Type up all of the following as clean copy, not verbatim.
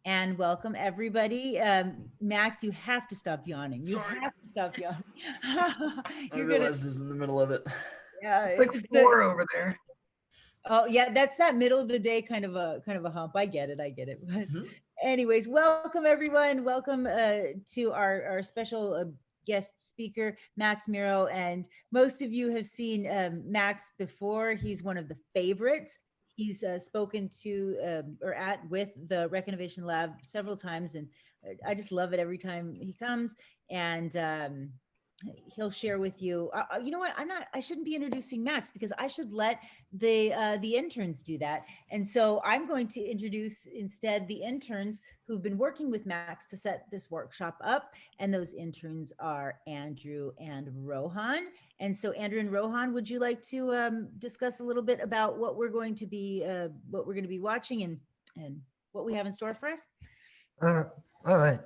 and welcome everybody. Max, you have to stop yawning. You Sorry. have to stop yawning. I You're gonna, realized it's in the middle of it. yeah, It's like it's the, 4 over there. oh yeah, that's that middle of the day kind of a hump. I get it. But Mhm. anyways, welcome everyone. Welcome to our special guest speaker, Max Mirho. And most of you have seen Max before. He's one of the favorites. He's spoken to or at with the Rec Innovation Lab several times, and I just love it every time he comes. And he'll share with you. You know what? I shouldn't be introducing Max because I should let the interns do that. And so I'm going to introduce instead the interns who've been working with Max to set this workshop up. And those interns are Andrew and Rohan. And so Andrew and Rohan, would you like to discuss a little bit about what we're going to be watching and what we have in store for us? All right.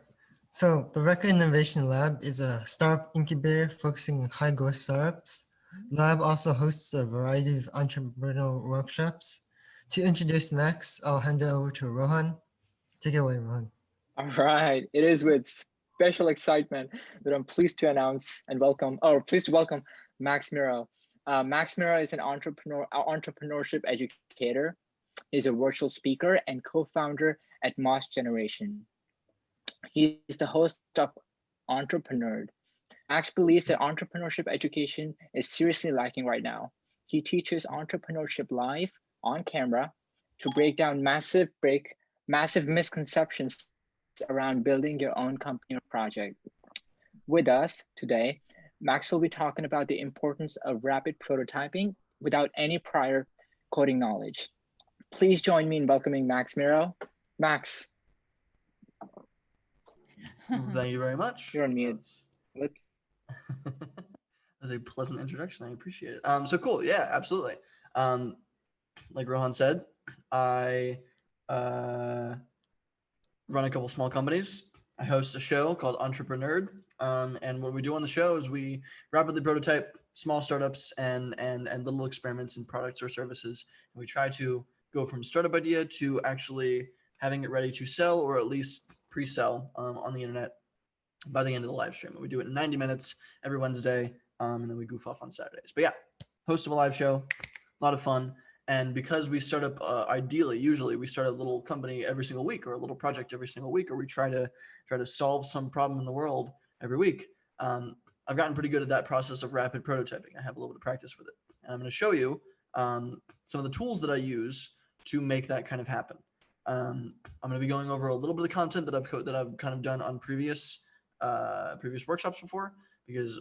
So the Record Innovation Lab is a startup incubator focusing on high growth startups. The lab also hosts a variety of entrepreneurial workshops. To introduce Max, I'll hand it over to Rohan. Take it away, Rohan. All right. It is with special excitement that I'm pleased to announce and pleased to welcome Max Mirho. Max Mirho is an entrepreneurship educator. He's a virtual speaker and co-founder at Moss Generation. He's the host of EntrepreNerd. Max believes that entrepreneurship education is seriously lacking right now. He teaches entrepreneurship live on camera to break down massive misconceptions around building your own company or project. With us today, Max will be talking about the importance of rapid prototyping without any prior coding knowledge. Please join me in welcoming Max Mirho. Max. Thank you very much. You're on mute. Let's. That was a pleasant introduction. I appreciate it. So cool. Yeah, absolutely. Like Rohan said, I run a couple small companies. I host a show called EntrepreNerd. And what we do on the show is we rapidly prototype small startups and little experiments in products or services. And we try to go from startup idea to actually having it ready to sell or at least pre-sell on the internet by the end of the live stream. And we do it in 90 minutes every Wednesday, and then we goof off on Saturdays. But yeah, host of a live show, a lot of fun. And because we start up, usually we start a little company every single week or a little project every single week, or we try to solve some problem in the world every week. I've gotten pretty good at that process of rapid prototyping. I have a little bit of practice with it. And I'm going to show you some of the tools that I use to make that kind of happen. I'm going to be going over a little bit of content that I've kind of done on previous workshops before, because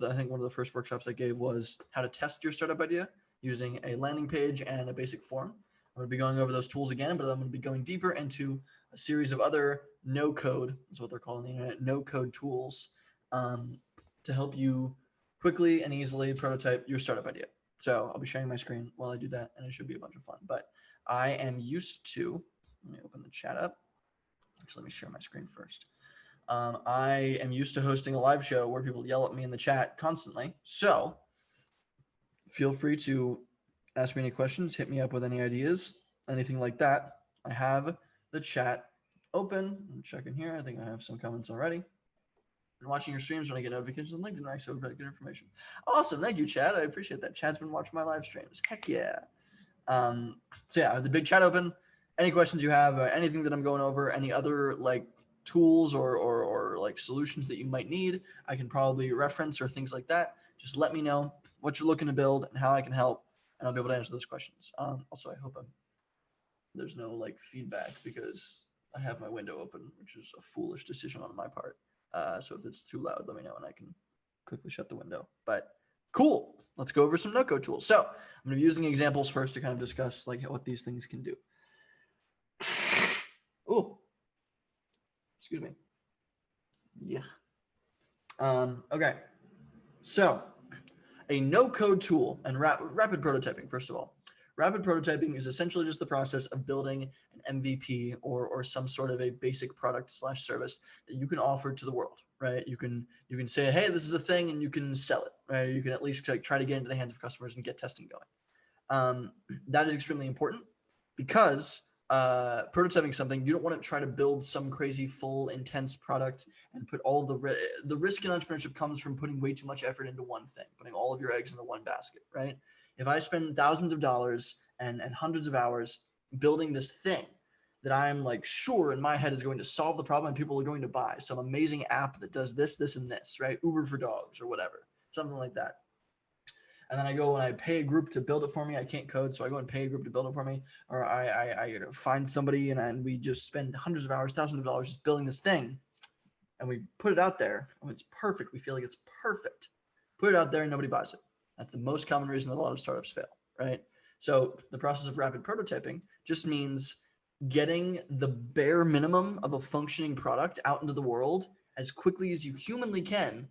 I think one of the first workshops I gave was how to test your startup idea using a landing page and a basic form. I'm going to be going over those tools again, but I'm going to be going deeper into a series of other no-code, is what they're called on the internet, no-code tools to help you quickly and easily prototype your startup idea. So I'll be sharing my screen while I do that, and it should be a bunch of fun. But I am used to, let me open the chat up. Actually, let me share my screen first. I am used to hosting a live show where people yell at me in the chat constantly. So feel free to ask me any questions, hit me up with any ideas, anything like that. I have the chat open. I'm checking here. I think I have some comments already. Been watching your streams when I get notifications on LinkedIn. I so good information. Awesome. Thank you, Chad. I appreciate that. Chad's been watching my live streams. Heck yeah. So yeah, I have the big chat open. Any questions you have, anything that I'm going over, any other like tools or like solutions that you might need, I can probably reference or things like that. Just let me know what you're looking to build and how I can help, and I'll be able to answer those questions. Also, I hope there's no like feedback because I have my window open, which is a foolish decision on my part. So if it's too loud, let me know and I can quickly shut the window. But cool. Let's go over some no-code tools. So I'm going to be using examples first to kind of discuss like what these things can do. Oh, excuse me. Yeah. Okay. So a no-code tool and rapid prototyping, first of all. Rapid prototyping is essentially just the process of building an MVP or some sort of a basic product / service that you can offer to the world, right? You can say, hey, this is a thing, and you can sell it, right? You can at least like, try to get into the hands of customers and get testing going. That is extremely important because prototyping something, you don't want to try to build some crazy full intense product and put all the risk in entrepreneurship comes from putting way too much effort into one thing, putting all of your eggs into one basket, right? If I spend thousands of dollars and hundreds of hours building this thing that I'm like sure in my head is going to solve the problem and people are going to buy some amazing app that does this, this, and this, right? Uber for dogs or whatever, something like that. And then I go and I pay a group to build it for me. I can't code, so I go and pay a group to build it for me. Or I find somebody and we just spend hundreds of hours, thousands of dollars just building this thing. And we put it out there and it's perfect. We feel like it's perfect. Put it out there and nobody buys it. That's the most common reason that a lot of startups fail, right? So the process of rapid prototyping just means getting the bare minimum of a functioning product out into the world as quickly as you humanly can,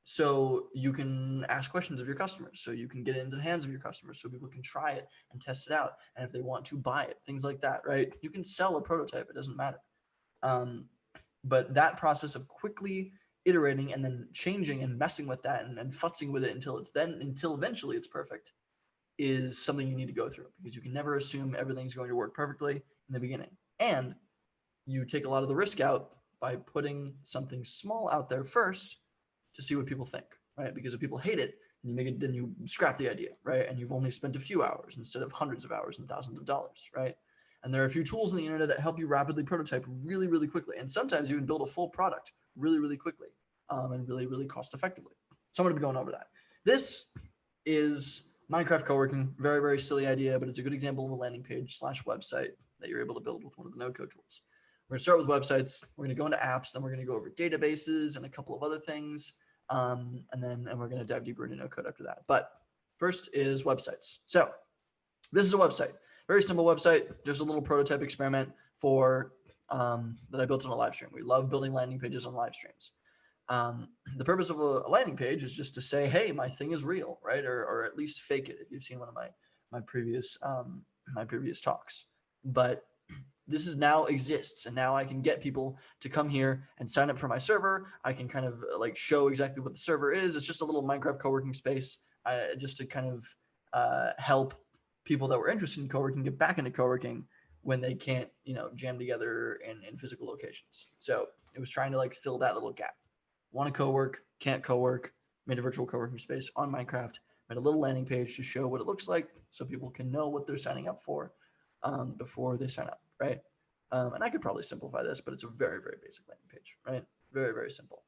so you can ask questions of your customers, so you can get it into the hands of your customers, so people can try it and test it out, and if they want to buy it, things like that, right? You can sell a prototype, it doesn't matter. But that process of quickly iterating and then changing and messing with that and futzing with it until eventually it's perfect is something you need to go through, because you can never assume everything's going to work perfectly in the beginning. And you take a lot of the risk out by putting something small out there first to see what people think, right? Because if people hate it, and you make it, then you scrap the idea, right? And you've only spent a few hours instead of hundreds of hours and thousands of dollars, right? And there are a few tools on the internet that help you rapidly prototype really, really quickly. And sometimes you can build a full product really, really quickly and really, really cost effectively. So I'm going to be going over that. This is Minecraft co-working. Very, very silly idea, but it's a good example of a landing page / website that you're able to build with one of the no-code tools. We're going to start with websites. We're going to go into apps. Then we're going to go over databases and a couple of other things. And we're going to dive deeper into no-code after that. But first is websites. So this is a website. Very simple website. Just a little prototype experiment for that I built on a live stream. We love building landing pages on live streams. The purpose of a landing page is just to say, hey, my thing is real, right? Or at least fake it, if you've seen one of my previous talks. But this is now exists, and now I can get people to come here and sign up for my server. I can kind of like show exactly what the server is. It's just a little Minecraft co-working space, just to kind of help people that were interested in co-working get back into co-working when they can't, jam together in physical locations. So it was trying to like fill that little gap. Want to co-work, can't co-work, made a virtual co-working space on Minecraft, made a little landing page to show what it looks like so people can know what they're signing up for before they sign up, right? And I could probably simplify this, but it's a very, very basic landing page, right? Very, very simple.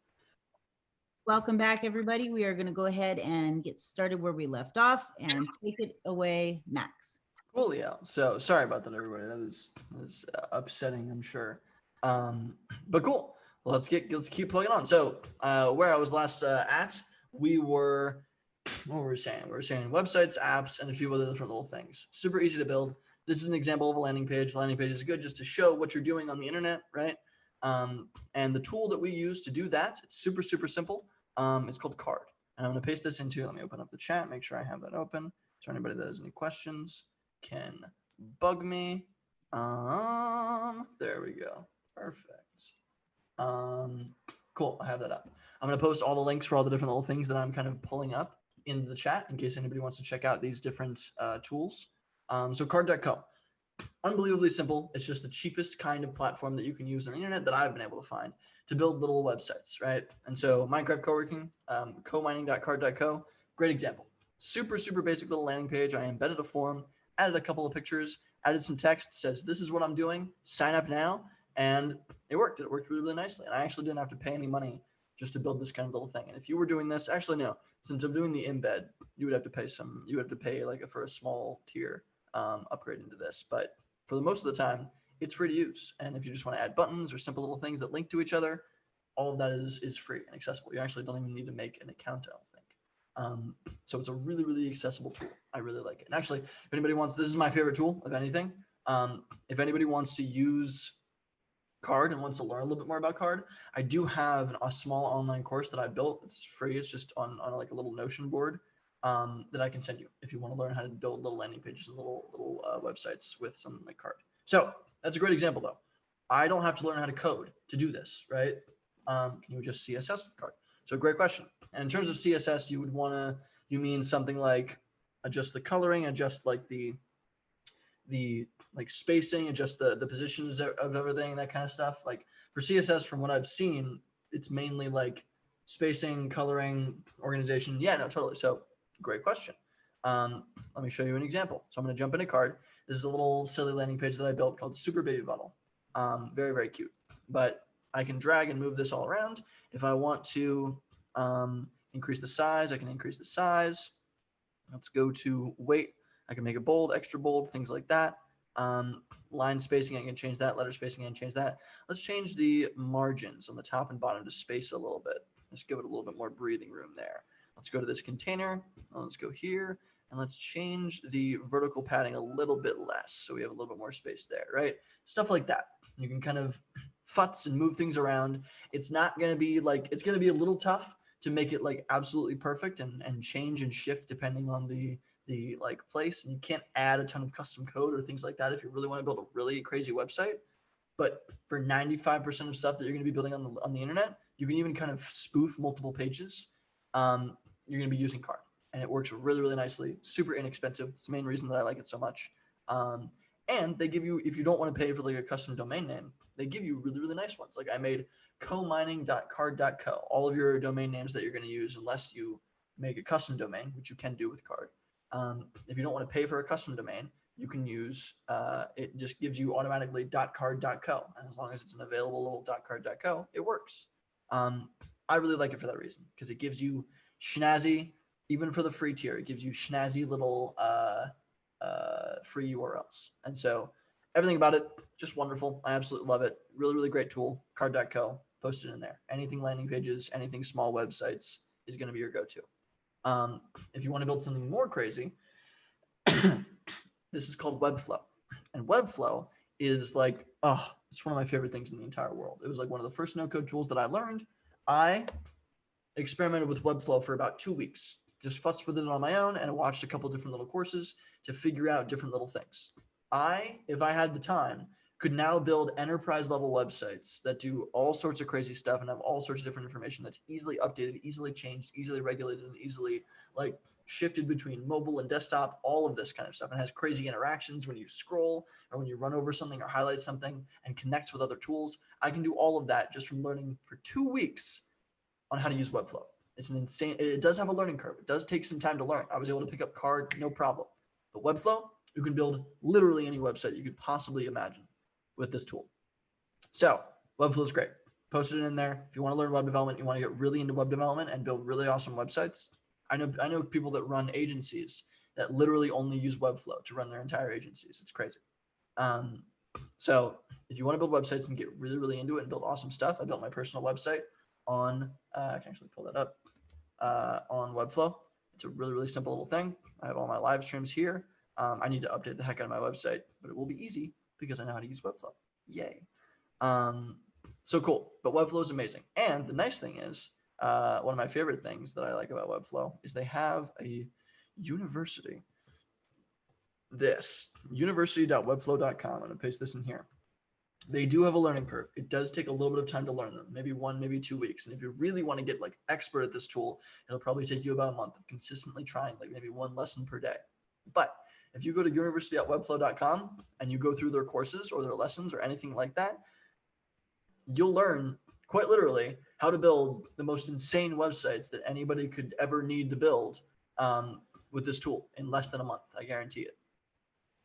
Welcome back, everybody. We are going to go ahead and get started where we left off and take it away, Max. Cool, yeah. So sorry about that, everybody. That was upsetting, I'm sure. But cool. Well, let's keep plugging on. So where I was last at, what were we saying? We were saying websites, apps, and a few other different little things. Super easy to build. This is an example of a landing page. Landing page is good just to show what you're doing on the internet, right? And the tool that we use to do that, it's super, super simple. It's called Card. And I'm going to paste this into, let me open up the chat, make sure I have that open. So anybody that has any questions can bug me. There we go. Perfect. Cool. I have that up. I'm going to post all the links for all the different little things that I'm kind of pulling up into the chat in case anybody wants to check out these different tools. So card.co, unbelievably simple. It's just the cheapest kind of platform that you can use on the internet that I've been able to find to build little websites, right? And so Minecraft co-working, co-mining.card.co, great example. Super, super basic little landing page. I embedded a form, added a couple of pictures, added some text, says, this is what I'm doing, sign up now. And it worked. It worked really, really nicely. And I actually didn't have to pay any money just to build this kind of little thing. And if you were doing this, actually, no, since I'm doing the embed, you would have to pay like for a small tier upgrade into this. But for the most of the time, it's free to use. And if you just want to add buttons or simple little things that link to each other, all of that is free and accessible. You actually don't even need to make an account, I don't think. So it's a really, really accessible tool. I really like it. And actually, if anybody wants, this is my favorite tool of anything. If anybody wants to use Card and wants to learn a little bit more about Card, I do have a small online course that I built. It's free. It's just on like a little Notion board that I can send you if you want to learn how to build little landing pages and little websites with something like Card. So that's a great example, though. I don't have to learn how to code to do this, right? Can you just CSS with Card? So great question. And in terms of CSS, you mean something like adjust the coloring, adjust like the like spacing, adjust the positions of everything, that kind of stuff. Like for CSS, from what I've seen, it's mainly like spacing, coloring, organization. Yeah, no, totally. So great question. Let me show you an example. So I'm going to jump into card. This is a little silly landing page that I built called Super Baby Bottle. Very, very cute. But I can drag and move this all around. If I want to increase the size, I can increase the size. Let's go to weight. I can make it bold, extra bold, things like that. Line spacing, I can change that. Letter spacing, I can change that. Let's change the margins on the top and bottom to space a little bit. Let's give it a little bit more breathing room there. Let's go to this container. Let's go here. And let's change the vertical padding a little bit less, so we have a little bit more space there, right? Stuff like that. You can kind of futz and move things around. It's not going to be like, it's going to be a little tough to make it like absolutely perfect and change and shift depending on the like place. And you can't add a ton of custom code or things like that if you really want to build a really crazy website. But for 95% of stuff that you're going to be building on the internet, you can even kind of spoof multiple pages. You're going to be using card, and it works really, really nicely. Super inexpensive. It's the main reason that I like it so much. And they give you, if you don't want to pay for like a custom domain name, they give you really, really nice ones. Like I made comining.card.co, all of your domain names that you're going to use, unless you make a custom domain, which you can do with card. If you don't want to pay for a custom domain, you can use, it just gives you automatically .card.co. And as long as it's an available little .card.co, it works. I really like it for that reason, because it gives you schnazzy, even for the free tier, it gives you schnazzy little free URLs. And so everything about it, just wonderful. I absolutely love it. Really, really great tool. Card.co, post it in there. Anything landing pages, anything small websites is going to be your go-to. If you want to build something more crazy, this is called Webflow. And Webflow is like, oh, it's one of my favorite things in the entire world. It was like one of the first no-code tools that I learned. I experimented with Webflow for about 2 weeks, just futzed with it on my own, and I watched a couple different little courses to figure out different little things. If I had the time, could now build enterprise level websites that do all sorts of crazy stuff and have all sorts of different information that's easily updated, easily changed, easily regulated, and easily like shifted between mobile and desktop, all of this kind of stuff, and has crazy interactions when you scroll or when you run over something or highlight something and connects with other tools. I can do all of that just from learning for 2 weeks on how to use Webflow. It's an insane, it does have a learning curve. It does take some time to learn. I was able to pick up card, no problem. But Webflow, you can build literally any website you could possibly imagine with this tool. So Webflow is great. Posted it in there. If you want to learn web development, you want to get really into web development and build really awesome websites. I know people that run agencies that literally only use Webflow to run their entire agencies. It's crazy. So if you want to build websites and get really, really into it and build awesome stuff, I built my personal website on, I can actually pull that up, on Webflow. It's a really, really simple little thing. I have all my live streams here. I need to update the heck out of my website, but it will be easy because I know how to use Webflow. Yay. So cool. But Webflow is amazing. And the nice thing is, one of my favorite things that I like about Webflow is they have a university. This university.webflow.com. I'm going to paste this in here. They do have a learning curve. It does take a little bit of time to learn them, maybe 1, maybe 2 weeks. And if you really want to get like expert at this tool, it'll probably take you about a month of consistently trying, like maybe 1 lesson per day. But if you go to university.webflow.com and you go through their courses or their lessons or anything like that, you'll learn quite literally how to build the most insane websites that anybody could ever need to build with this tool in less than a month. I guarantee it.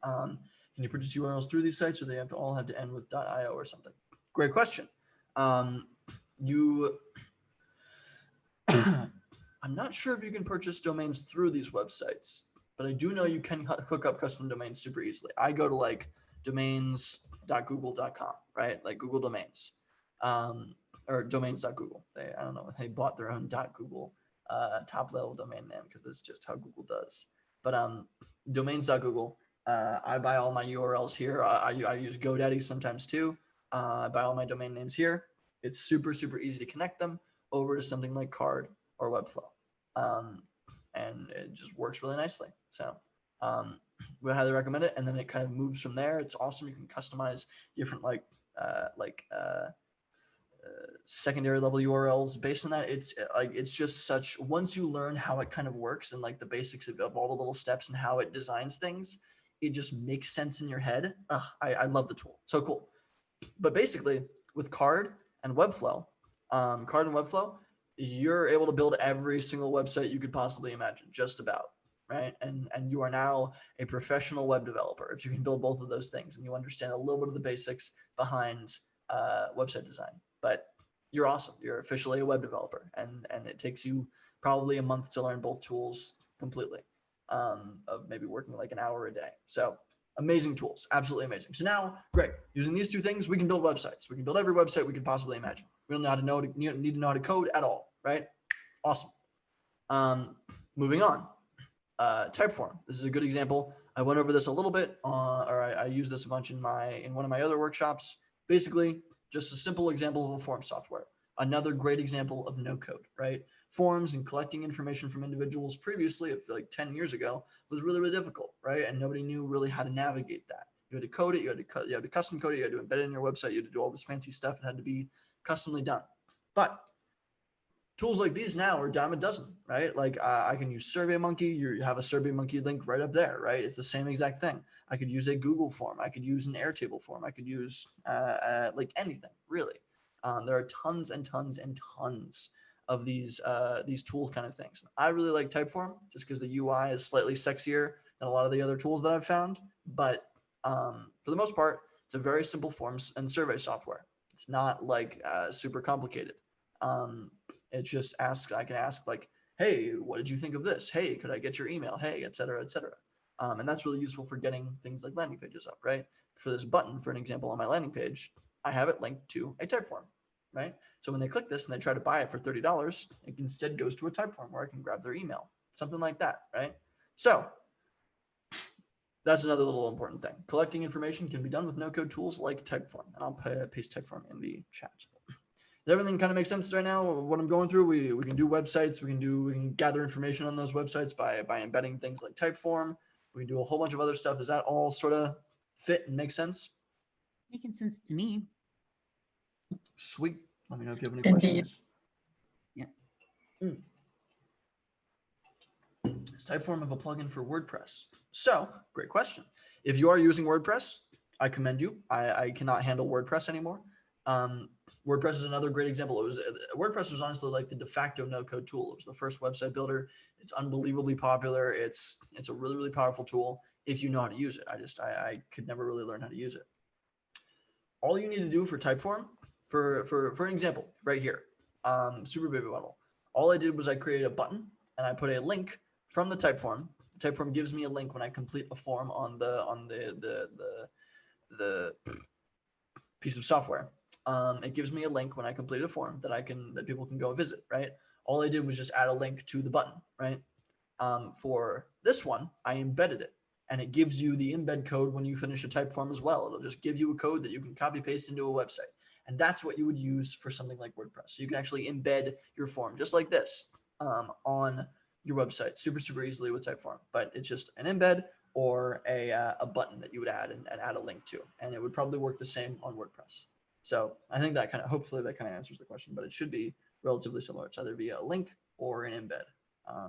Can you purchase URLs through these sites, or they all have to end with .io or something? Great question. I'm not sure if you can purchase domains through these websites, but I do know you can hook up custom domains super easily. I go to like domains.google.com, right? Like Google Domains, or domains.google. I don't know, they bought their own .google top level domain name because that's just how Google does. But domains.google. I buy all my URLs here. I use GoDaddy sometimes too. I buy all my domain names here. It's super, super easy to connect them over to something like Card or Webflow. And it just works really nicely. So we highly recommend it. And then it kind of moves from there. It's awesome. You can customize different secondary level URLs based on that. It's just such, once you learn how it kind of works and like the basics of all the little steps and how it designs things, it just makes sense in your head. I love the tool. So cool. But basically, with Card and Webflow, you're able to build every single website you could possibly imagine, just about, right? And you are now a professional web developer if you can build both of those things and you understand a little bit of the basics behind website design. But you're awesome. You're officially a web developer, and it takes you probably a month to learn both tools completely, of maybe working like an hour a day. So amazing tools, absolutely amazing. So now, great, using these two things, we can build websites. We can build every website we could possibly imagine. We don't need to know how to code at all, right? Awesome. Moving on. Typeform. This is a good example. I went over this a little bit, or I used this a bunch in one of my other workshops. Basically, just a simple example of a form software. Another great example of no code, right? Forms and collecting information from individuals previously, I feel like 10 years ago, was really, really difficult, right? And nobody knew really how to navigate that. You had to code it, you had to custom code it, you had to embed it in your website, you had to do all this fancy stuff. It had to be customly done. But tools like these now are dime a dozen, right? Like I can use SurveyMonkey. You have a SurveyMonkey link right up there, right? It's the same exact thing. I could use a Google form. I could use an Airtable form. I could use like anything, really. There are tons and tons and tons of these tool kind of things. I really like Typeform just because the UI is slightly sexier than a lot of the other tools that I've found. But for the most part, it's a very simple forms and survey software. It's not like super complicated. It just asks, I can ask like, hey, what did you think of this? Hey, could I get your email? Hey, et cetera, et cetera. And that's really useful for getting things like landing pages up, right? For this button, for an example, on my landing page, I have it linked to a Typeform, right? So when they click this and they try to buy it for $30, it instead goes to a Typeform where I can grab their email, something like that, right? So that's another little important thing. Collecting information can be done with no-code tools like Typeform, and I'll paste Typeform in the chat. Does everything kind of make sense right now? What I'm going through, we can do websites. We can gather information on those websites by embedding things like Typeform. We can do a whole bunch of other stuff. Does that all sort of fit and make sense? Making sense to me. Sweet. Let me know if you have any Indeed. questions. Yeah. Is Typeform of a plugin for WordPress? So, great question. If you are using WordPress, I commend you. I cannot handle WordPress anymore. WordPress is another great example. WordPress was honestly like the de facto no-code tool. It was the first website builder. It's unbelievably popular. It's a really, really powerful tool if you know how to use it. I could never really learn how to use it. All you need to do for Typeform, for an example, right here, super baby level. All I did was I created a button and I put a link from the Typeform. Typeform gives me a link when I complete a form on the piece of software. It gives me a link when I complete a form that people can go visit, right? All I did was just add a link to the button, right? For this one, I embedded it, and it gives you the embed code when you finish a Typeform as well. It'll just give you a code that you can copy paste into a website, and that's what you would use for something like WordPress. So you can actually embed your form just like this on your website super, super easily with Typeform, but it's just an embed or a button that you would add and add a link to, and it would probably work the same on WordPress. So I think hopefully that kind of answers the question, but it should be relatively similar. It's either via a link or an embed,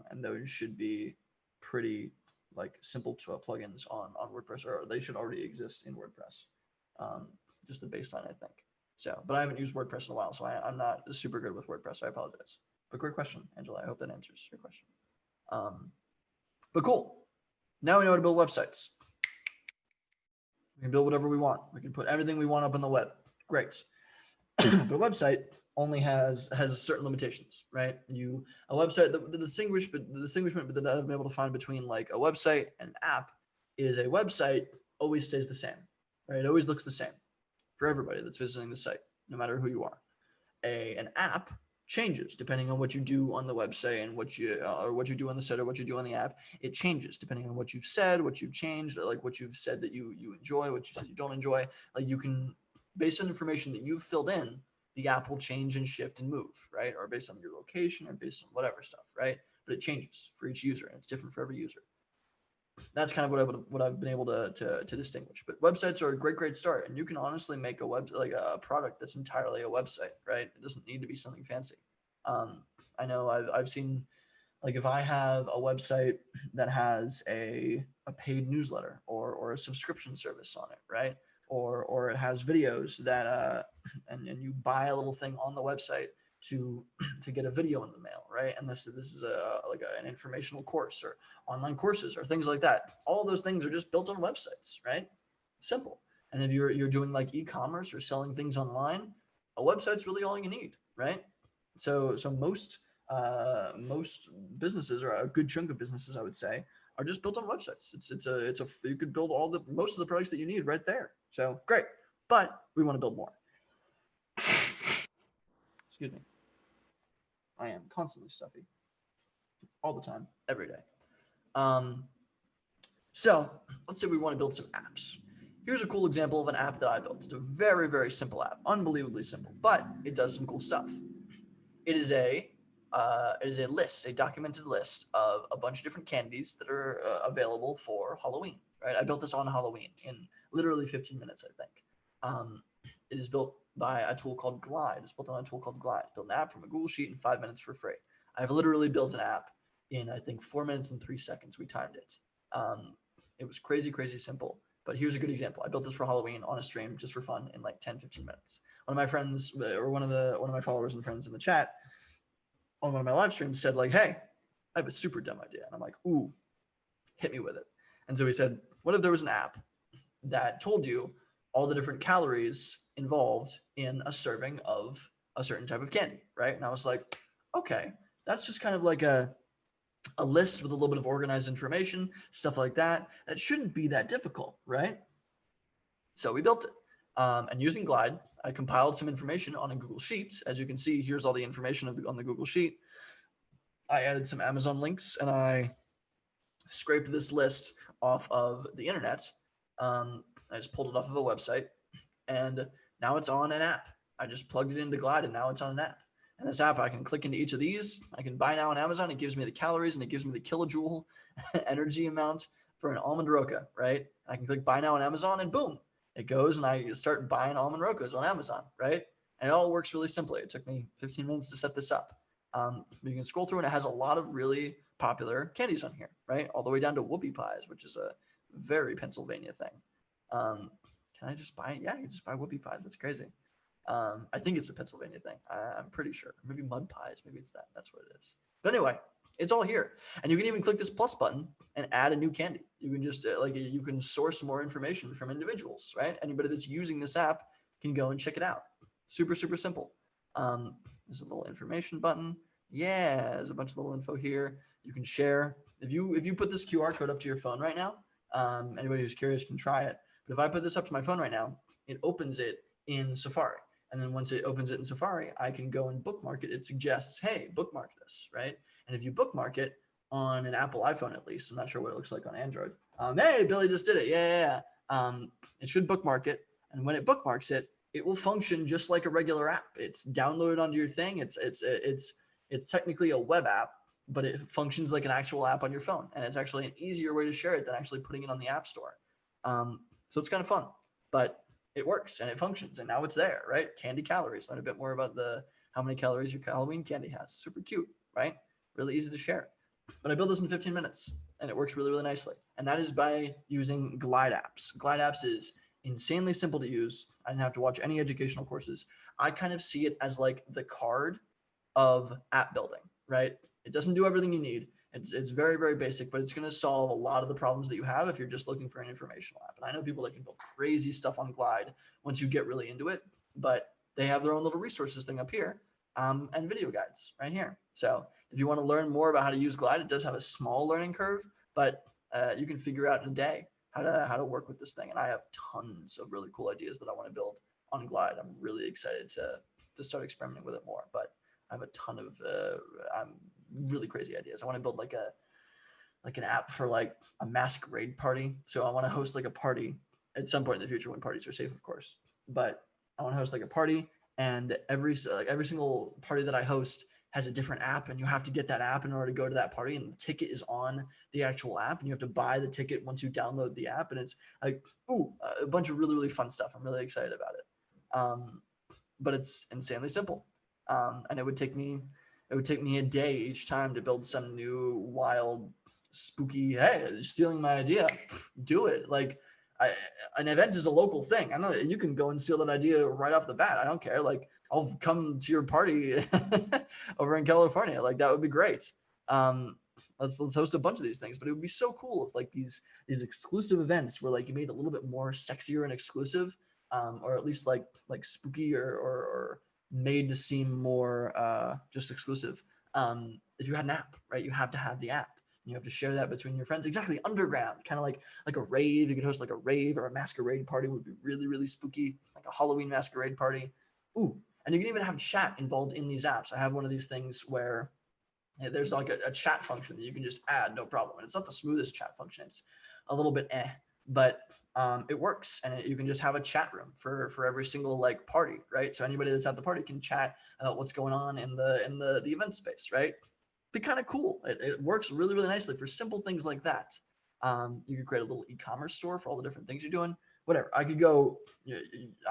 and those should be pretty like simple to plugins on WordPress, or they should already exist in WordPress. Just the baseline, I think. So, but I haven't used WordPress in a while, so I'm not super good with WordPress. I apologize. But great question, Angela. I hope that answers your question. But cool. Now we know how to build websites. We can build whatever we want. We can put everything we want up on the web. Great. But a website only has certain limitations, right? A website, the distinguishment that I've been able to find between like a website and an app is a website always stays the same, right? It always looks the same for everybody that's visiting the site, no matter who you are. An app changes depending on what you do on the website and what you do on the site or what you do on the app. It changes depending on what you've said, what you've changed, or like what you've said that you enjoy, what you said you don't enjoy. Like you can, based on information that you've filled in, the app will change and shift and move, right? Or based on your location or based on whatever stuff, right? But it changes for each user and it's different for every user. That's kind of what I've been able to distinguish. But websites are a great start, and you can honestly make a product that's entirely a website, right? It doesn't need to be something fancy. I know I've seen Like if I have a website that has a paid newsletter or a subscription service on it, right? Or it has videos that and you buy a little thing on the website to to get a video in the mail, right? And this is an informational course or online courses or things like that. All those things are just built on websites, right? Simple. And if you're doing like e-commerce or selling things online, a website's really all you need, right? So most businesses, or a good chunk of businesses, I would say, are just built on websites. It's a you could build most of the products that you need right there. So great, but we want to build more. Excuse me. I am constantly stuffy, all the time, every day. So let's say we want to build some apps. Here's a cool example of an app that I built. It's a very, very simple app, unbelievably simple, but it does some cool stuff. It is a list, a documented list of a bunch of different candies that are available for Halloween. Right, I built this on Halloween in literally 15 minutes, I think. It is built by a tool called Glide. It's built on a tool called Glide. Built an app from a Google Sheet in 5 minutes for free. I've literally built an app in, I think, 4 minutes and 3 seconds. We timed it. It was crazy, crazy simple. But here's a good example. I built this for Halloween on a stream just for fun in like 10, 15 minutes. One of my friends, or one of my followers and friends in the chat on one of my live streams said like, hey, I have a super dumb idea. And I'm like, ooh, hit me with it. And so he said, what if there was an app that told you all the different calories involved in a serving of a certain type of candy, right? And I was like, okay, that's just kind of like a list with a little bit of organized information, stuff like that. That shouldn't be that difficult, right? So we built it. And using Glide, I compiled some information on a Google Sheet. As you can see, here's all the information on the Google Sheet. I added some Amazon links and I scraped this list off of the internet. I just pulled it off of a website and now it's on an app. I just plugged it into Glide and now it's on an app. And this app, I can click into each of these. I can buy now on Amazon. It gives me the calories and it gives me the kilojoule energy amount for an almond roca, right? I can click buy now on Amazon and boom, it goes and I start buying almond rocas on Amazon, right? And it all works really simply. It took me 15 minutes to set this up. You can scroll through and it has a lot of really popular candies on here, right? All the way down to whoopie pies, which is a very Pennsylvania thing. Can I just buy it? Yeah, you can just buy whoopie pies. That's crazy. I think it's a Pennsylvania thing. I'm pretty sure. Maybe mud pies. Maybe it's that. That's what it is. But anyway, it's all here. And you can even click this plus button and add a new candy. You can just you can source more information from individuals, right? Anybody that's using this app can go and check it out. Super, super simple. There's a little information button. Yeah, there's a bunch of little info here. You can share. If you put this QR code up to your phone right now, anybody who's curious can try it. But if I put this up to my phone right now, it opens it in Safari. And then once it opens it in Safari, I can go and bookmark it. It suggests, hey, bookmark this, right? And if you bookmark it on an Apple iPhone, at least, I'm not sure what it looks like on Android. Hey, Billy just did it. Yeah. It should bookmark it. And when it bookmarks it, it will function just like a regular app. It's downloaded onto your thing. It's technically a web app, but it functions like an actual app on your phone. And it's actually an easier way to share it than actually putting it on the App Store. So it's kind of fun, but it works and it functions and now it's there, right? Candy calories. Learn a bit more about how many calories your Halloween candy has. Super cute, right? Really easy to share. But I built this in 15 minutes and it works really, really nicely. And that is by using Glide Apps. Glide Apps is insanely simple to use. I didn't have to watch any educational courses. I kind of see it as like the card of app building, right? It doesn't do everything you need. It's very, very basic, but it's going to solve a lot of the problems that you have if you're just looking for an informational app. And I know people that can build crazy stuff on Glide once you get really into it, but they have their own little resources thing up here and video guides right here. So if you want to learn more about how to use Glide, it does have a small learning curve, but you can figure out in a day how to work with this thing. And I have tons of really cool ideas that I want to build on Glide. I'm really excited to start experimenting with it more, but I have a ton of really crazy ideas. I want to build like an app for like a masquerade party. So I want to host like a party at some point in the future when parties are safe, of course. But I want to host like a party, and every single party that I host has a different app, and you have to get that app in order to go to that party. And the ticket is on the actual app, and you have to buy the ticket once you download the app. And it's like, a bunch of really, really fun stuff. I'm really excited about it. But it's insanely simple. And it would take me It would take me a day each time to build some new wild, spooky, hey, you're stealing my idea. Do it. Like an event is a local thing. I know you can go and steal that idea right off the bat. I don't care. Like I'll come to your party over in California. Like that would be great. Let's host a bunch of these things. But it would be so cool if like these exclusive events were like you made it a little bit more sexier and exclusive, or at least like spooky or made to seem more just exclusive. If you had an app, right, you have to have the app. You have to share that between your friends. Exactly, underground, kind of like a rave. You could host like a rave or a masquerade party would be really, really spooky, like a Halloween masquerade party. Ooh, and you can even have chat involved in these apps. I have one of these things where there's like a chat function that you can just add, no problem. And it's not the smoothest chat function. It's a little bit but it works. And you can just have a chat room for every single like party, right? So anybody that's at the party can chat about what's going on in the event space, right? Be kind of cool. It works really, really nicely for simple things like that. You could create a little e-commerce store for all the different things you're doing. Whatever. I could go.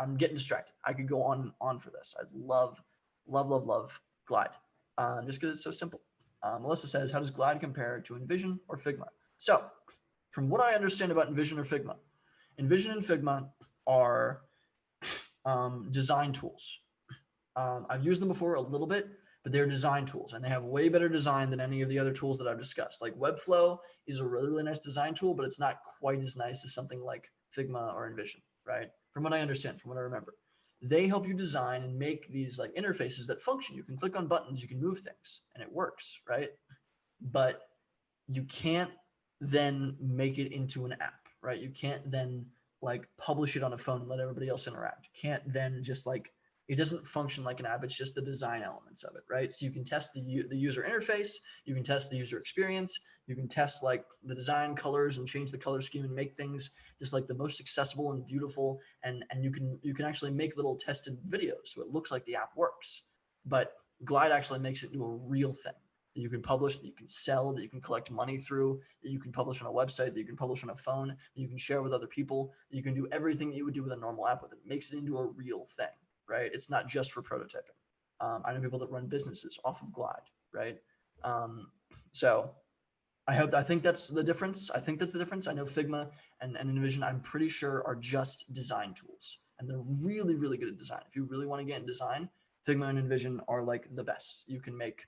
I'm getting distracted. I could go on for this. I'd love Glide, just because it's so simple. Melissa says, how does Glide compare to InVision or Figma? So, from what I understand about InVision or Figma, InVision and Figma are design tools. I've used them before a little bit, but they're design tools and they have way better design than any of the other tools that I've discussed. Like Webflow is a really, really nice design tool, but it's not quite as nice as something like Figma or InVision, right? From what I understand, from what I remember. They help you design and make these like interfaces that function. You can click on buttons, you can move things, and it works, right? But you can't then make it into an app, right? You can't then like publish it on a phone and let everybody else interact. You can't then just like, it doesn't function like an app. It's just the design elements of it, right? So you can test the user interface, you can test the user experience, you can test like the design colors and change the color scheme and make things just like the most accessible and beautiful. And you can actually make little tested videos so it looks like the app works. But Glide actually makes it into a real thing that you can publish, that you can sell, that you can collect money through, that you can publish on a website, that you can publish on a phone, that you can share with other people, that you can do everything that you would do with a normal app with it. It makes it into a real thing, right? It's not just for prototyping. I know people that run businesses off of Glide, right? So I think that's the difference. I know Figma and InVision, I'm pretty sure, are just design tools. And they're really, really good at design. If you really want to get in design, Figma and InVision are like the best. You can make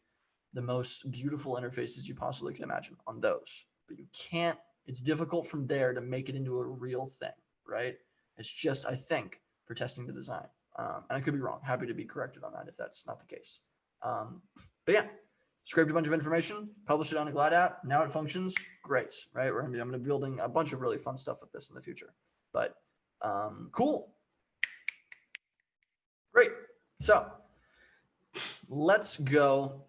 the most beautiful interfaces you possibly can imagine on those. But you can't, it's difficult from there to make it into a real thing, right? It's just, I think, for testing the design. And I could be wrong. Happy to be corrected on that if that's not the case. But yeah, scraped a bunch of information, published it on a Glide app. Now it functions great, right? I'm going to be building a bunch of really fun stuff with this in the future. But cool. Great. So let's go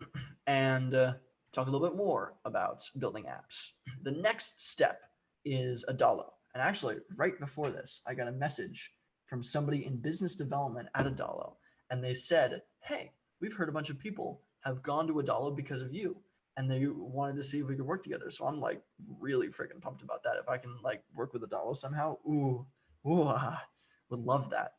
and talk a little bit more about building apps. The next step is Adalo. And actually, right before this, I got a message from somebody in business development at Adalo. And they said, hey, we've heard a bunch of people have gone to Adalo because of you. And they wanted to see if we could work together. So I'm like really freaking pumped about that. If I can like work with Adalo somehow, would love that.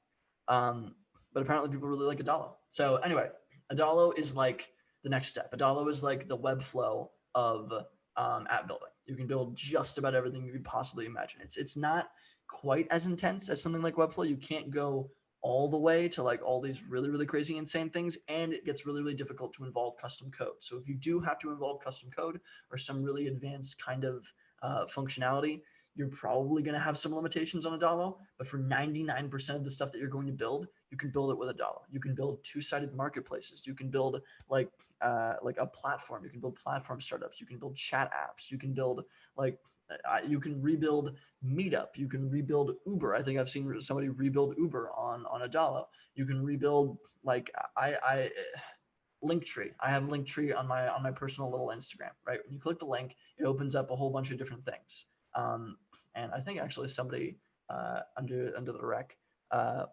But apparently people really like Adalo. So anyway, Adalo is like the next step. Adalo is like the Webflow of app building. You can build just about everything you could possibly imagine. It's not quite as intense as something like Webflow. You can't go all the way to like all these really, really crazy, insane things. And it gets really, really difficult to involve custom code. So if you do have to involve custom code or some really advanced kind of functionality, you're probably going to have some limitations on Adalo, but for 99% of the stuff that you're going to build, you can build it with Adalo. You can build two-sided marketplaces. You can build like a platform. You can build platform startups. You can build chat apps. You can build you can rebuild Meetup. You can rebuild Uber. I think I've seen somebody rebuild Uber on Adalo. You can rebuild Linktree. I have Linktree on my personal little Instagram, right? When you click the link, it opens up a whole bunch of different things. And I think actually somebody under the rec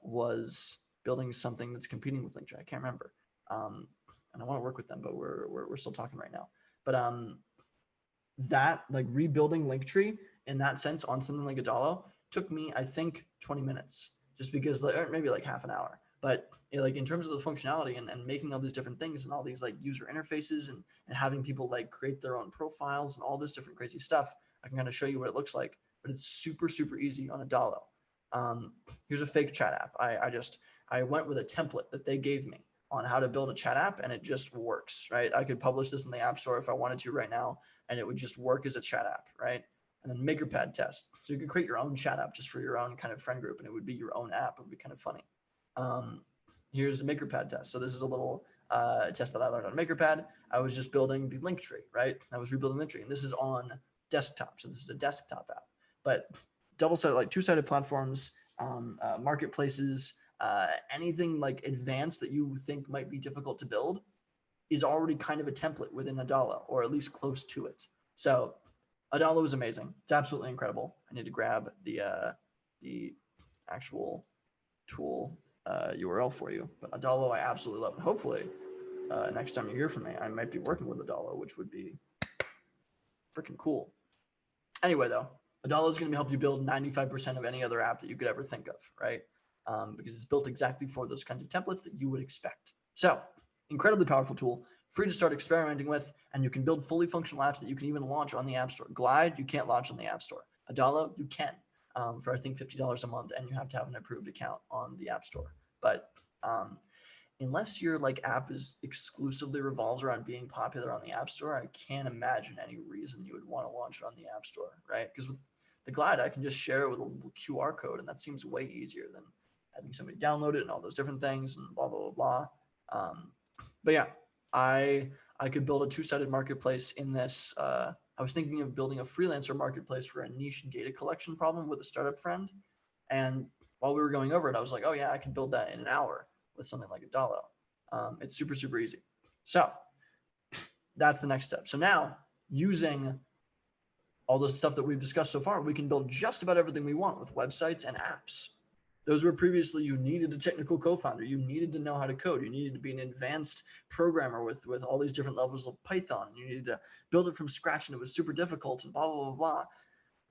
was building something that's competing with Linktree. I can't remember. And I want to work with them, but we're still talking right now. But that like rebuilding Linktree in that sense on something like Adalo took me, I think, 20 minutes, just because, or maybe like half an hour. But like in terms of the functionality and making all these different things and all these like user interfaces and having people like create their own profiles and all this different crazy stuff, I can kind of show you what it looks like, but it's super, super easy on Adalo. Here's a fake chat app. I went with a template that they gave me on how to build a chat app, and it just works, right? I could publish this in the App Store if I wanted to right now, and it would just work as a chat app, right? And then MakerPad test. So you could create your own chat app just for your own kind of friend group, and it would be your own app. It would be kind of funny. Here's the MakerPad test. So this is a little test that I learned on MakerPad. I was just building the link tree, right? I was rebuilding the link tree, and this is on desktop. So this is a desktop app, but double-sided, like two-sided platforms, marketplaces, anything like advanced that you think might be difficult to build is already kind of a template within Adalo, or at least close to it. So Adalo is amazing. It's absolutely incredible. I need to grab the actual tool URL for you. But Adalo, I absolutely love it. Hopefully, next time you hear from me, I might be working with Adalo, which would be freaking cool. Anyway, though, Adalo is going to help you build 95% of any other app that you could ever think of, right? Because it's built exactly for those kinds of templates that you would expect. So, incredibly powerful tool, free to start experimenting with, and you can build fully functional apps that you can even launch on the App Store. Glide, you can't launch on the App Store. Adalo, you can for I think $50 a month, and you have to have an approved account on the App Store. But unless your like app is exclusively revolves around being popular on the App Store, I can't imagine any reason you would want to launch it on the App Store, right? Because with the Glide, I can just share it with a little QR code, and that seems way easier than having somebody download it and all those different things and blah blah blah blah. But yeah, I could build a two-sided marketplace in this. I was thinking of building a freelancer marketplace for a niche data collection problem with a startup friend, and while we were going over it, I was like, oh yeah, I can build that in an hour with something like Adalo. It's super, super easy. So that's the next step. So now using all the stuff that we've discussed so far, we can build just about everything we want with websites and apps. Those were previously, you needed a technical co-founder. You needed to know how to code. You needed to be an advanced programmer with all these different levels of Python. You needed to build it from scratch, and it was super difficult and blah, blah, blah, blah.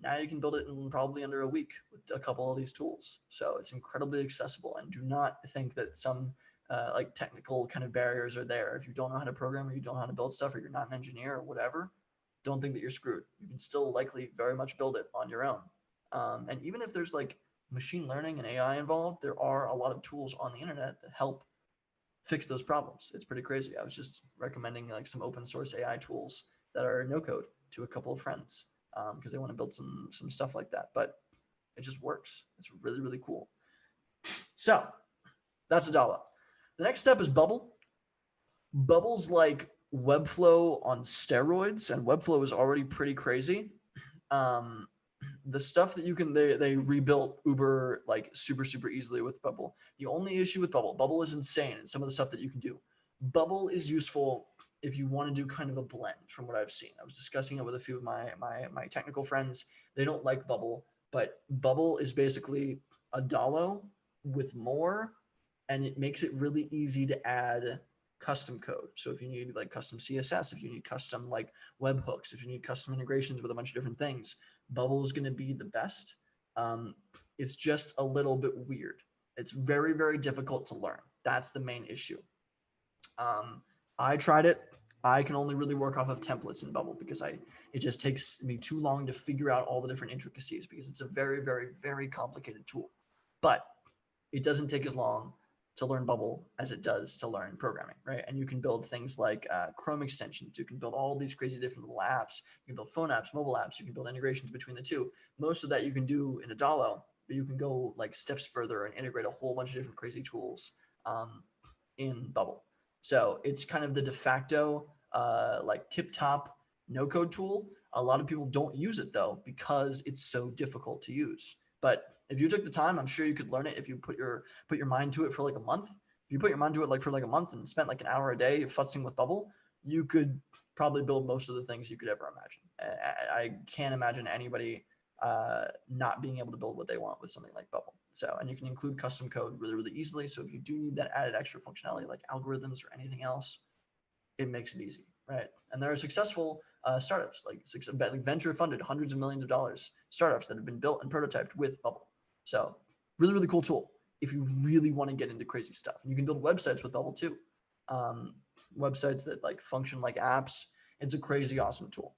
Now you can build it in probably under a week with a couple of these tools. So it's incredibly accessible, and do not think that some like technical kind of barriers are there. If you don't know how to program, or you don't know how to build stuff, or you're not an engineer or whatever, don't think that you're screwed. You can still likely very much build it on your own. And even if there's like machine learning and AI involved, there are a lot of tools on the internet that help fix those problems. It's pretty crazy. I was just recommending like some open source AI tools that are no code to a couple of friends because they want to build some stuff like that. But it just works. It's really, really cool. So that's Adalo. The next step is Bubble. Bubble's like Webflow on steroids, and Webflow is already pretty crazy. The stuff that you can, they rebuilt Uber like super, super easily with Bubble. The only issue with Bubble is insane, and some of the stuff that you can do. Bubble is useful if you want to do kind of a blend from what I've seen. I was discussing it with a few of my technical friends. They don't like Bubble, but Bubble is basically Adalo with more, and it makes it really easy to add custom code. So if you need like custom CSS, if you need custom like webhooks, if you need custom integrations with a bunch of different things, Bubble is going to be the best. It's just a little bit weird. It's very, very difficult to learn. That's the main issue. I tried it. I can only really work off of templates in Bubble because it just takes me too long to figure out all the different intricacies because it's a very, very, very complicated tool. But it doesn't take as long to learn Bubble as it does to learn programming, right? And you can build things like Chrome extensions. You can build all these crazy different little apps. You can build phone apps, mobile apps. You can build integrations between the two. Most of that you can do in Adalo, but you can go like steps further and integrate a whole bunch of different crazy tools in Bubble. So it's kind of the de facto like tip-top no-code tool. A lot of people don't use it though because it's so difficult to use. But if you took the time, I'm sure you could learn it if you put your mind to it for like a month. If you put your mind to it like for like a month and spent like an hour a day futzing with Bubble, you could probably build most of the things you could ever imagine. I can't imagine anybody not being able to build what they want with something like Bubble. So, and you can include custom code really, really easily. So if you do need that added extra functionality like algorithms or anything else, it makes it easy, right? And there are successful startups, like venture funded, hundreds of millions of dollars startups that have been built and prototyped with Bubble. So really, really cool tool. if you really want to get into crazy stuff. And you can build websites with Bubble too. Websites that like function like apps. It's a crazy awesome tool.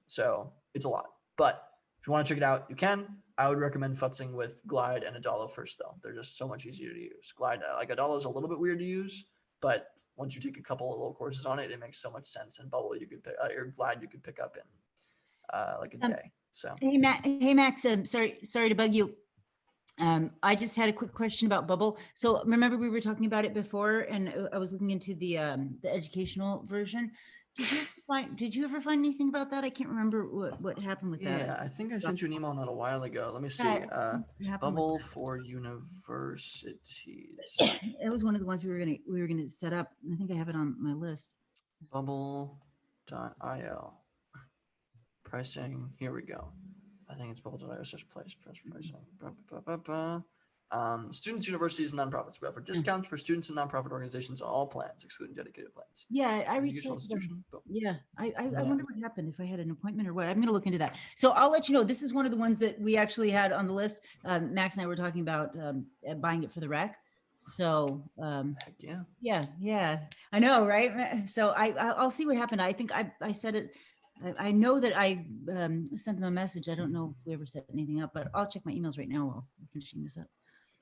So it's a lot. But if you want to check it out, you can. I would recommend futzing with Glide and Adalo first, though. They're just so much easier to use. Glide, like Adalo, is a little bit weird to use, but once you take a couple of little courses on it, it makes so much sense. And Bubble, you could pick, or Glide, you could pick up in like a day. So Hey Max, sorry to bug you. I just had a quick question about Bubble. So remember we were talking about it before, and I was looking into the educational version. Did you ever find anything about that? I can't remember what happened with that. yeah, I think I sent you an email on that a while ago. Let me see. What happened with Bubble that? for universities. It was one of the ones we were gonna set up. I think I have it on my list. Bubble.io. Pricing. Here we go. I think it's bubble.io pricing. Students, universities, and nonprofits. We offer discounts for students and nonprofit organizations on all plans, excluding dedicated plans. Yeah, I reached out to them. Yeah, I wonder what happened, if I had an appointment or what. I'm going to look into that. So I'll let you know. This is one of the ones that we actually had on the list. Max and I were talking about buying it for the rec. So Heck yeah. Yeah, I know, right? So I'll see what happened. I think I said it. I know that I sent them a message. I don't know if we ever set anything up, but I'll check my emails right now while we're finishing this up.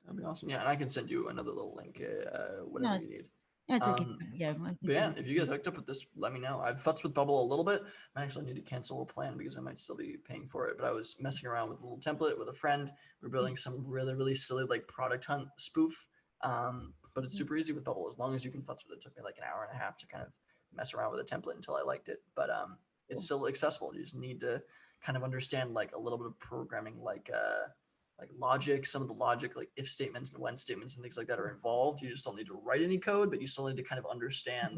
That'd be awesome. Yeah, and I can send you another little link, whatever you need. That's okay. Yeah. But yeah, if you get hooked up with this, let me know. I've futzed with Bubble a little bit. I actually need to cancel a plan because I might still be paying for it. But I was messing around with a little template with a friend. We're building some really, really silly like product hunt spoof. But it's super easy with Bubble as long as you can futz with it. It took me like an hour and a half to kind of mess around with a template until I liked it. But it's still accessible. You just need to kind of understand like a little bit of programming, like logic, some of the logic, like if statements and when statements and things like that are involved. You just don't need to write any code, but you still need to kind of understand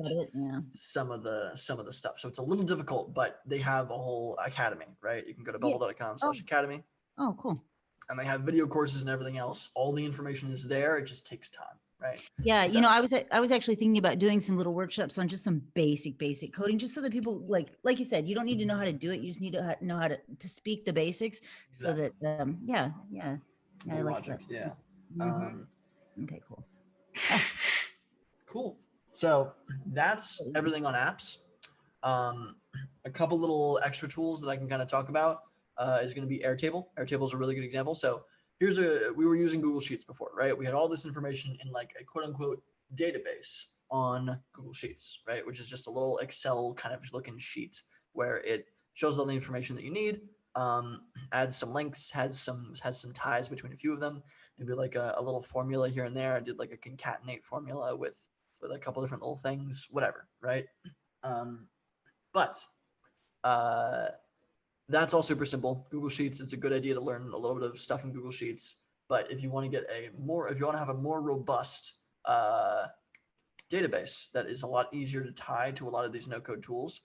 some of the stuff. So it's a little difficult, but they have a whole academy, right? You can go to bubble.com/academy. Oh, cool. And they have video courses and everything else. All the information is there. It just takes time, right? Yeah, so, I was actually thinking about doing some little workshops on just some basic coding, just so that people like you said, you don't need to know how to do it. You just need to know how to speak the basics, exactly. So that yeah, I like logic, that. Yeah. Mm-hmm. Okay, cool. Cool. So that's everything on apps. A couple little extra tools that I can kind of talk about is going to be Airtable. Airtable is a really good example. So we were using Google Sheets before, right? We had all this information in like a quote unquote database on Google Sheets, right? Which is just a little Excel kind of looking sheet where it shows all the information that you need, adds some links, has some ties between a few of them, maybe like a little formula here and there. I did like a concatenate formula with a couple different little things, whatever, right? But that's all super simple. Google Sheets, it's a good idea to learn a little bit of stuff in Google Sheets. But if you want to have a more robust database that is a lot easier to tie to a lot of these no-code tools,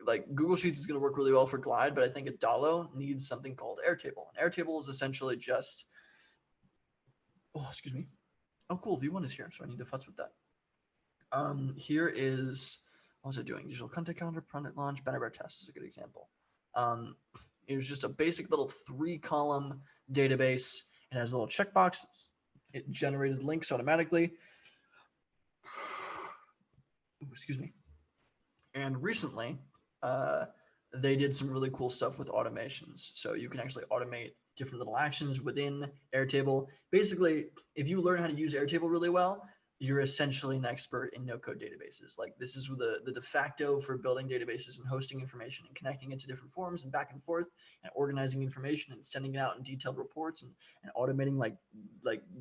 like Google Sheets is going to work really well for Glide, but I think Adalo needs something called Airtable. And Airtable is essentially just, oh cool, V1 is here, so I need to futz with that. Here is, what was it doing? Digital content calendar, product launch, banner test is a good example. It was just a basic little 3-column database. It has little checkboxes. It generated links automatically. Excuse me. And recently, they did some really cool stuff with automations. So you can actually automate different little actions within Airtable. Basically, if you learn how to use Airtable really well, you're essentially an expert in no-code databases. Like this is the de facto for building databases and hosting information and connecting it to different forms and back and forth and organizing information and sending it out in detailed reports and automating like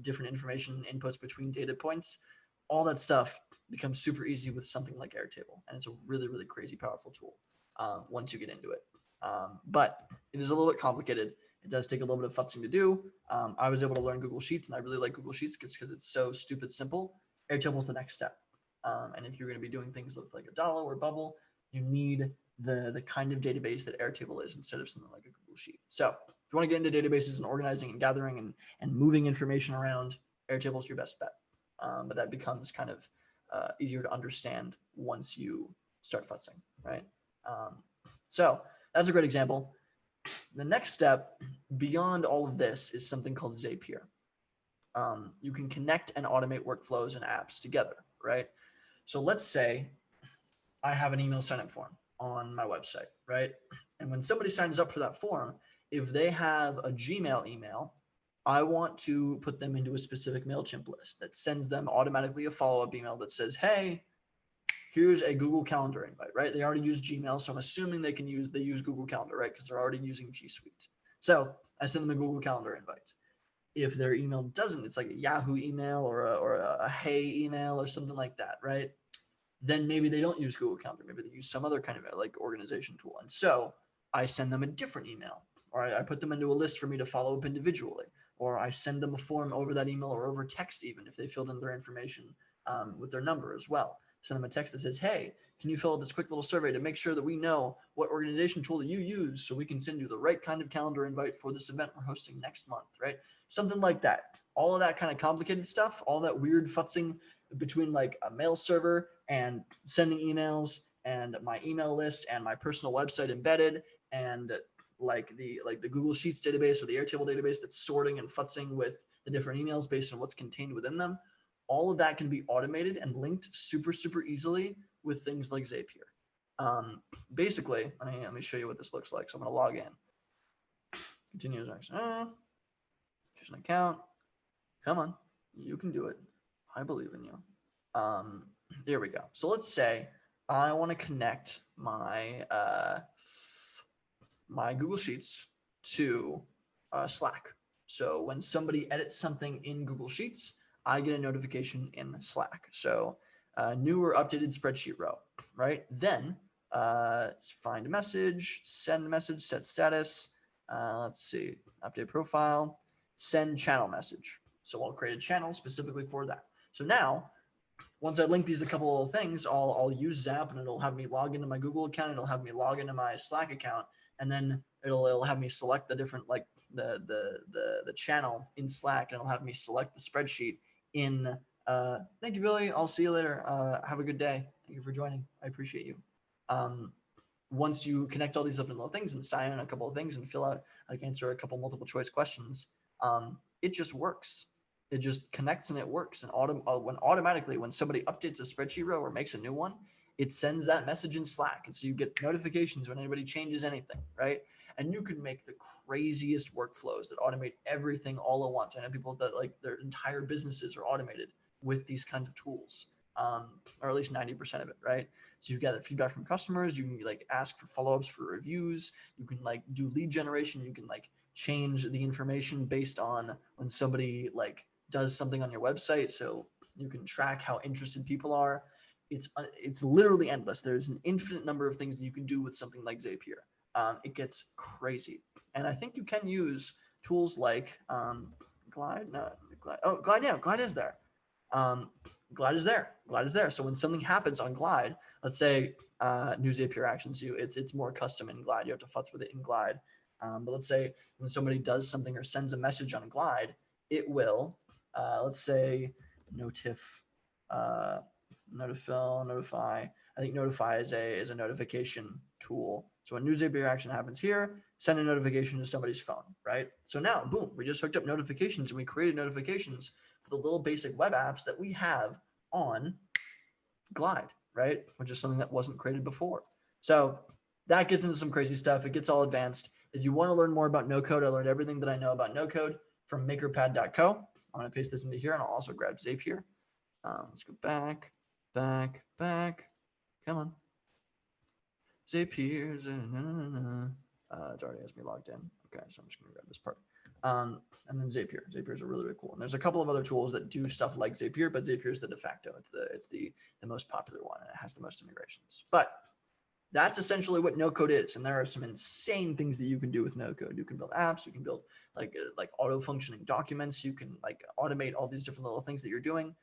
different information inputs between data points. All that stuff becomes super easy with something like Airtable. And it's a really, really crazy powerful tool once you get into it. But it is a little bit complicated. It does take a little bit of futzing to do. I was able to learn Google Sheets, and I really like Google Sheets because it's so stupid simple. Airtable is the next step. And if you're going to be doing things like Adalo or Bubble, you need the kind of database that Airtable is instead of something like a Google Sheet. So if you want to get into databases and organizing and gathering and moving information around, Airtable is your best bet. But that becomes kind of easier to understand once you start futzing, right? So that's a great example. The next step beyond all of this is something called Zapier. you can connect and automate workflows and apps together, right? So let's say I have an email sign-up form on my website, right? And when somebody signs up for that form, if they have a Gmail email, I want to put them into a specific MailChimp list that sends them automatically a follow-up email that says, hey, here's a Google Calendar invite, right? They already use Gmail, so I'm assuming they use Google Calendar, right? Because they're already using G Suite. So I send them a Google Calendar invite. If their email doesn't, it's like a Yahoo email or a Hey email or something like that, right? Then maybe they don't use Google Calendar. Maybe they use some other kind of like organization tool. And so I send them a different email, or I put them into a list for me to follow up individually, or I send them a form over that email or over text, even if they filled in their information with their number as well. Send them a text that says, hey, can you fill out this quick little survey to make sure that we know what organization tool that you use so we can send you the right kind of calendar invite for this event we're hosting next month, right? Something like that. All of that kind of complicated stuff, all that weird futzing between like a mail server and sending emails and my email list and my personal website embedded and like the Google Sheets database or the Airtable database that's sorting and futzing with the different emails based on what's contained within them. All of that can be automated and linked super, super easily with things like Zapier. Basically, let me show you what this looks like. So I'm going to log in. Continue as next. Here's an account. Come on, you can do it. I believe in you. Here we go. So let's say I want to connect my my Google Sheets to Slack. So when somebody edits something in Google Sheets, I get a notification in Slack. So new or updated spreadsheet row, right? Then find a message, send a message, set status. Let's see, update profile, send channel message. So I'll create a channel specifically for that. So now, once I link these a couple of things, I'll use Zap and it'll have me log into my Google account. It'll have me log into my Slack account, and then it'll have me select the different like the channel in Slack, and it'll have me select the spreadsheet in. Thank you, Billy. I'll see you later. Have a good day. Thank you for joining. I appreciate you. Once you connect all these different little things and sign in a couple of things and fill out, like answer a couple multiple choice questions, it just works. It just connects and it works. And automatically, when somebody updates a spreadsheet row or makes a new one, it sends that message in Slack. And so you get notifications when anybody changes anything, right? And you can make the craziest workflows that automate everything all at once. I know people that like their entire businesses are automated with these kinds of tools, or at least 90% of it, right? So you gather feedback from customers. You can like ask for follow-ups for reviews. You can like do lead generation. You can like change the information based on when somebody like does something on your website, so you can track how interested people are. It's literally endless. There's an infinite number of things that you can do with something like Zapier. It gets crazy, and I think you can use tools like Glide. No, Glide. Oh, Glide. Yeah, Glide is there. Glide is there. Glide is there. So when something happens on Glide, let's say new Zapier actions, it's more custom in Glide. You have to futz with it in Glide. But let's say when somebody does something or sends a message on Glide, it will, let's say notify. I think notify is a notification tool. So when new Zapier action happens here, send a notification to somebody's phone, right? So now, boom, we just hooked up notifications and we created notifications for the little basic web apps that we have on Glide, right? Which is something that wasn't created before. So that gets into some crazy stuff. It gets all advanced. If you want to learn more about no code, I learned everything that I know about no code from makerpad.co. I'm going to paste this into here, and I'll also grab Zapier. Let's go back. Come on. Zapier's. It already has me logged in. Okay, so I'm just going to grab this part. And then Zapier. Zapier is really, really cool. And there's a couple of other tools that do stuff like Zapier, but Zapier is the de facto. It's the most popular one, and it has the most integrations. But that's essentially what no code is. And there are some insane things that you can do with no code. You can build apps. You can build like auto functioning documents. You can like automate all these different little things that you're doing.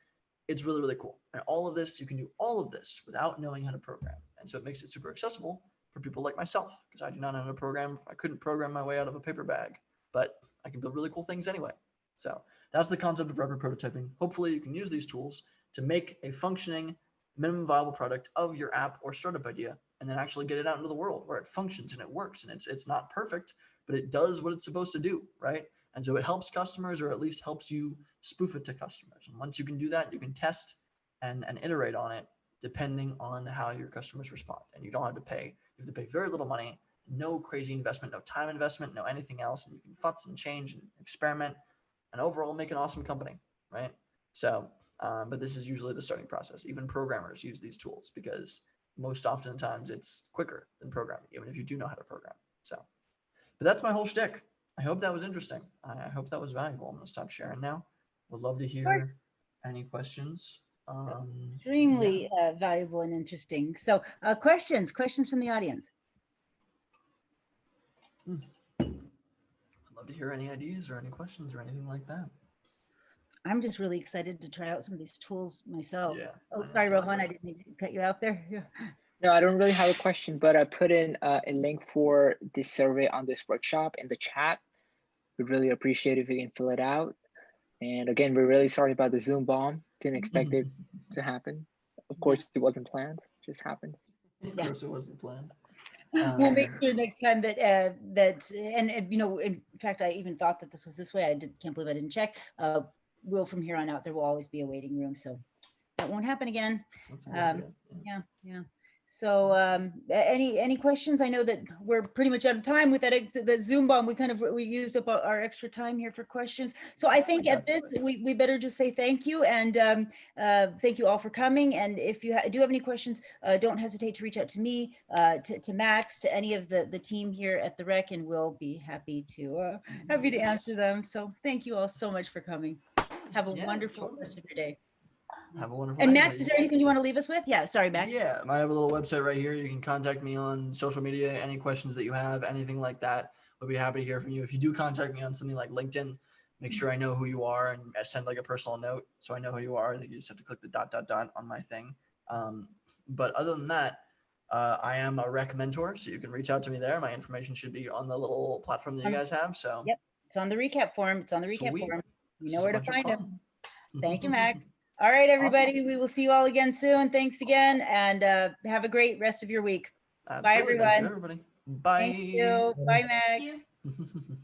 It's really, really cool. And all of this, you can do all of this without knowing how to program. And so it makes it super accessible for people like myself, because I do not know how to program. I couldn't program my way out of a paper bag, but I can build really cool things anyway. So that's the concept of rapid prototyping. Hopefully you can use these tools to make a functioning minimum viable product of your app or startup idea, and then actually get it out into the world where it functions and it works. And it's not perfect, but it does what it's supposed to do, right? And so it helps customers, or at least helps you spoof it to customers. And once you can do that, you can test and iterate on it depending on how your customers respond. And you don't have to pay, you have to pay very little money, no crazy investment, no time investment, no anything else. And you can futz and change and experiment and overall make an awesome company, right? So, but this is usually the starting process. Even programmers use these tools because most oftentimes it's quicker than programming, even if you do know how to program. So, but that's my whole shtick. I hope that was interesting. I hope that was valuable. I'm gonna stop sharing now. Would love to hear any questions. Extremely valuable and interesting. So questions from the audience. I'd love to hear any ideas or any questions or anything like that. I'm just really excited to try out some of these tools myself. Yeah. Oh, sorry, Rohan, I didn't mean to cut you out there. Yeah. No, I don't really have a question, but I put in a link for the survey on this workshop in the chat. We'd really appreciate if you can fill it out. And again, we're really sorry about the Zoom bomb. Didn't expect it to happen. Of course, it wasn't planned. It just happened. Of course, it wasn't planned. We'll make sure next time that and you know, in fact, I even thought that this was this way. I can't believe I didn't check. Will from here on out, there will always be a waiting room, so that won't happen again. Yeah. So any questions? I know that we're pretty much out of time with that Zoom bomb. We used up our extra time here for questions. So I think at this we better just say thank you, and thank you all for coming. And if you do have any questions, don't hesitate to reach out to me, to Max, to any of the team here at the Rec, and we'll be happy to answer them. So thank you all so much for coming. Have a wonderful rest of your day. Have a wonderful And day. Max, is there anything you want to leave us with? Yeah, sorry, Max. Yeah, I have a little website right here. You can contact me on social media. Any questions that you have, anything like that, we'll be happy to hear from you. If you do contact me on something like LinkedIn, make sure I know who you are and send like a personal note so I know who you are. I think you just have to click the ... on my thing. But other than that, I am a Rec mentor, so you can reach out to me there. My information should be on the little platform that you guys have. So yep, it's on the recap form. It's on the recap form. You know where to find him. Thank you, Max. All right, everybody. Awesome. We will see you all again soon. Thanks again, and have a great rest of your week. Absolutely. Bye, everyone. Thank you, everybody. Bye. Thank you. Bye, Max.